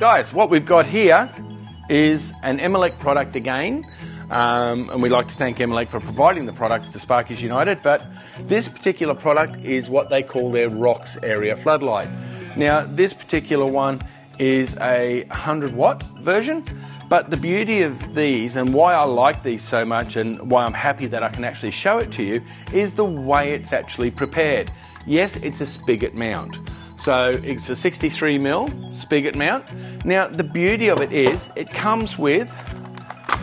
Guys, what we've got here is an Emelec product again, and we'd like to thank Emelec for providing the products to Sparkies United, but this particular product is what they call their ROX area floodlight. Now, this particular one is a 100-watt version, but the beauty of these and why I like these so much and why I'm happy that I can actually show it to you is the way it's actually prepared. Yes, it's a spigot mount. So it's a 63mm spigot mount. Now the beauty of it is it comes with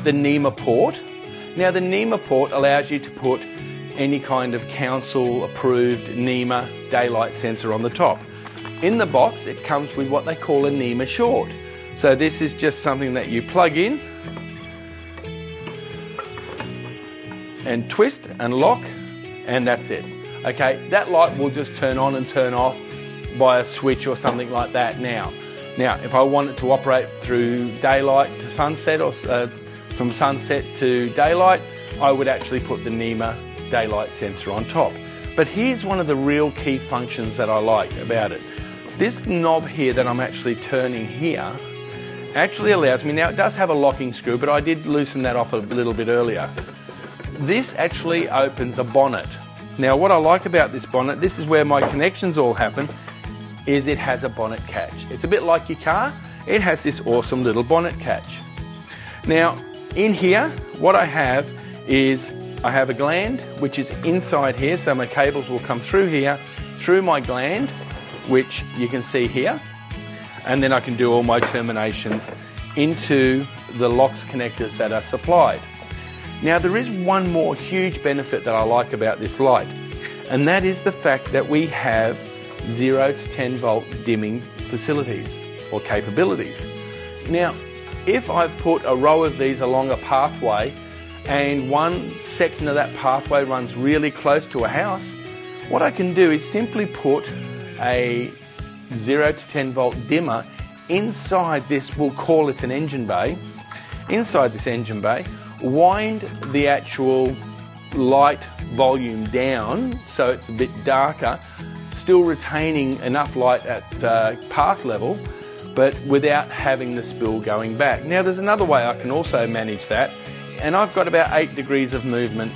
the NEMA port. Now the NEMA port allows you to put any kind of council approved NEMA daylight sensor on the top. In the box it comes with what they call a NEMA short. So this is just something that you plug in and twist and lock, and that's it. Okay, that light will just turn on and turn off by a switch or something like that now. Now, if I want it to operate through daylight to sunset or from sunset to daylight, I would actually put the NEMA daylight sensor on top. But here's one of the real key functions that I like about it. This knob here that I'm actually turning here actually allows me, now it does have a locking screw, but I did loosen that off a little bit earlier. This actually opens a bonnet. Now what I like about this bonnet, this is where my connections all happen, is it has a bonnet catch. It's a bit like your car, it has this awesome little bonnet catch. Now in here, what I have is, I have a gland which is inside here, so my cables will come through here, through my gland, which you can see here, and then I can do all my terminations into the LOX connectors that are supplied. Now there is one more huge benefit that I like about this light, and that is the fact that we have 0 to 10 volt dimming facilities or capabilities. Now if I've put a row of these along a pathway and one section of that pathway runs really close to a house, what I can do is simply put a 0 to 10 volt dimmer inside this, we'll call it an engine bay, inside this engine bay, wind the actual light volume down so it's a bit darker, still retaining enough light at path level, but without having the spill going back. Now there's another way I can also manage that, and I've got about 8 degrees of movement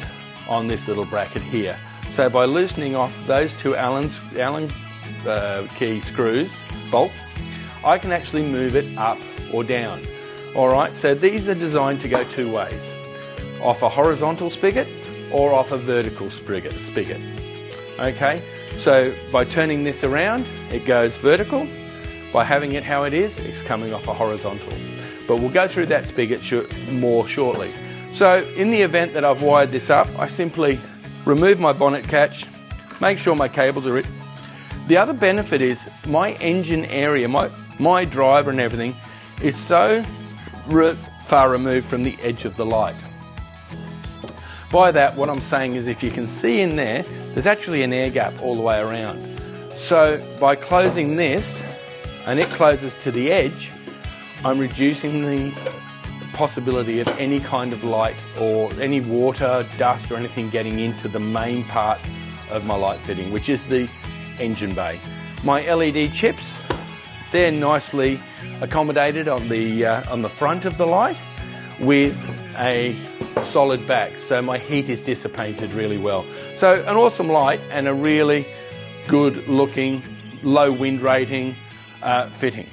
on this little bracket here. So by loosening off those two Allen key screws, bolts, I can actually move it up or down. Alright, so these are designed to go two ways, off a horizontal spigot or off a vertical spigot. Okay, so by turning this around, it goes vertical. By having it how it is, it's coming off a horizontal. But we'll go through that spigot more shortly. So in the event that I've wired this up, I simply remove my bonnet catch, make sure my cables are in. The other benefit is my engine area, my driver and everything is so far removed from the edge of the light. By that, what I'm saying is if you can see in there, there's actually an air gap all the way around. So by closing this, and it closes to the edge, I'm reducing the possibility of any kind of light or any water, dust or anything getting into the main part of my light fitting, which is the engine bay. My LED chips, they're nicely accommodated on the front of the light with a solid back, so my heat is dissipated really well. So an awesome light and a really good looking, low wind rating fitting.